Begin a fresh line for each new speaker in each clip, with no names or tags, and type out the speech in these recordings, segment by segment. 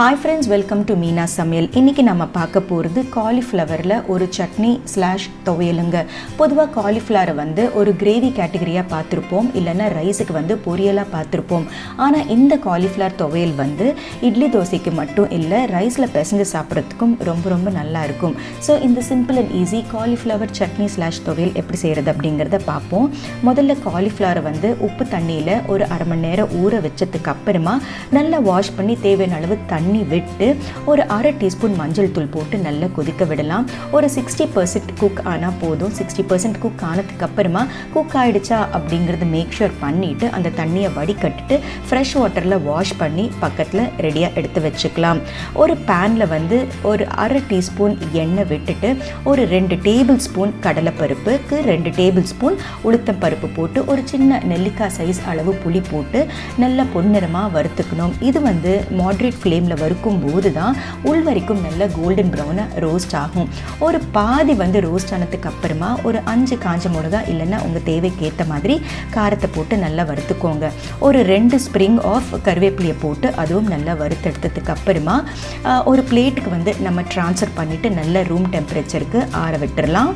Hi friends, welcome to Meena சமையல். இன்னைக்கு நம்ம பார்க்க போகிறது காலிஃப்ளவரில் ஒரு சட்னி /துவையலுங்க. பொதுவாக காலிஃப்ளவரை வந்து ஒரு கிரேவி கேட்டகரியாக பார்த்துருப்போம், இல்லைன்னா ரைஸுக்கு வந்து பொரியலாக பார்த்துருப்போம். ஆனால் இந்த காலிஃப்ளவர் துவையல் வந்து இட்லி தோசைக்கு மட்டும் இல்லை, ரைஸில் பிசைஞ்சு சாப்பிட்றதுக்கும் ரொம்ப நல்லா இருக்கும். ஸோ இந்த simple and easy cauliflower chutney /துவையல் எப்படி செய்கிறது அப்படிங்கிறத பார்ப்போம். முதல்ல காலிஃப்ளவரை வந்து உப்பு தண்ணியில் ஒரு அரை மணி நேரம் ஊற வச்சதுக்கு அப்புறமா நல்லா வாஷ் பண்ணி தேவையான அளவு தண்ணி விட்டு ஒரு அரை டீஸ்பூன் மஞ்சள் தூள் போட்டு நல்லா கொதிக்க விடலாம். ஒரு 60% குக் ஆனால் போதும். 60% குக் ஆனதுக்கு அப்புறமா குக் ஆகிடுச்சா அப்படிங்கிறது மேக் ஷூர் பண்ணிவிட்டு அந்த தண்ணியை வடிகட்டிட்டு ஃப்ரெஷ் வாட்டரில் வாஷ் பண்ணி பக்கத்தில் ரெடியாக எடுத்து வச்சுக்கலாம். ஒரு பேனில் வந்து ஒரு அரை டீஸ்பூன் எண்ணெய் விட்டுட்டு ஒரு 2 டேபிள் ஸ்பூன் கடலைப்பருப்புக்கு 2 டேபிள் ஸ்பூன் உளுத்தம் பருப்பு போட்டு ஒரு சின்ன நெல்லிக்காய் சைஸ் அளவு புளி போட்டு நல்லா பொன்னிறமாக வறுத்துக்கணும். இது வந்து மாட்ரேட் ஃப்ளேமில் வறுக்கும் போது தான் உள் வரைக்கும் நல்ல கோல்டன் ப்ரௌனாக ரோஸ்ட் ஆகும். ஒரு பாதி வந்து ரோஸ்ட் ஆனதுக்கு அப்புறமா ஒரு 5 காஞ்ச மிளகா இல்லைன்னா உங்கள் தேவைக்கு ஏற்ற மாதிரி காரத்தை போட்டு நல்லா வறுத்துக்கோங்க. ஒரு 2 ஸ்ப்ரிங் ஆஃப் கருவேப்பிலையை போட்டு அதுவும் நல்லா வறுத்தெடுத்ததுக்கு அப்புறமா ஒரு பிளேட்டுக்கு வந்து நம்ம ட்ரான்ஸ்ஃபர் பண்ணிவிட்டு நல்ல ரூம் டெம்பரேச்சருக்கு ஆற விட்டுடலாம்.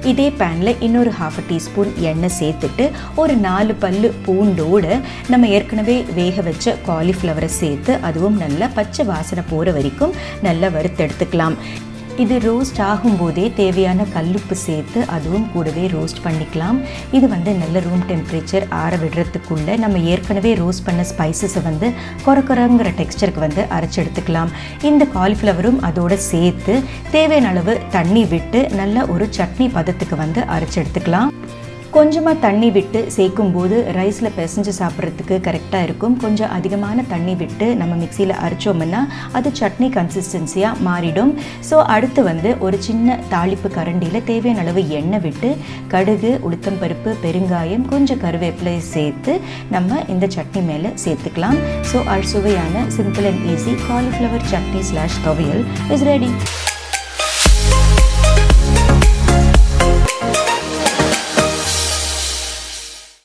இதே பேனில் இன்னொரு 1/2 டீஸ்பூன் எண்ணெய் சேர்த்துட்டு ஒரு 4 பல்லு பூண்டோடு நம்ம ஏற்கனவே வேக வச்ச காலிஃப்ளவரை சேர்த்து அதுவும் நல்லா பச்சை வாசனை போகிற வரைக்கும் நல்லா வறுத்தெடுத்துக்கலாம். இது ரோஸ்ட் ஆகும்போதே தேவையான கல்லுப்பு சேர்த்து அதுவும் கூடவே ரோஸ்ட் பண்ணிக்கலாம். இது வந்து நல்ல ரூம் டெம்பரேச்சர் ஆற விடுறதுக்குள்ளே நம்ம ஏற்கனவே ரோஸ்ட் பண்ண ஸ்பைசஸை வந்து கொரங்கிற டெக்ஸ்டருக்கு வந்து அரைச்சி எடுத்துக்கலாம். இந்த காலிஃப்ளவரும் அதோடு சேர்த்து தேவையான அளவு தண்ணி விட்டு நல்ல ஒரு சட்னி பதத்துக்கு வந்து அரைச்சி எடுத்துக்கலாம். கொஞ்சமாக தண்ணி விட்டு சேர்க்கும்போது ரைஸில் பிசைஞ்சு சாப்பிட்றதுக்கு கரெக்டாக இருக்கும். கொஞ்சம் அதிகமான தண்ணி விட்டு நம்ம மிக்சியில் அரைச்சோம்னா அது சட்னி கன்சிஸ்டன்சியாக மாறிடும். ஸோ அடுத்து வந்து ஒரு சின்ன தாளிப்பு கரண்டியில் தேவையான அளவு எண்ணெய் விட்டு கடுகு, உளுத்தம் பருப்பு, பெருங்காயம், கொஞ்சம் கருவேப்பிலை சேர்த்து நம்ம இந்த சட்னி மேலே சேர்த்துக்கலாம். ஸோ சுவையான simple and easy cauliflower chutney /துவையல் இஸ் ரெடி.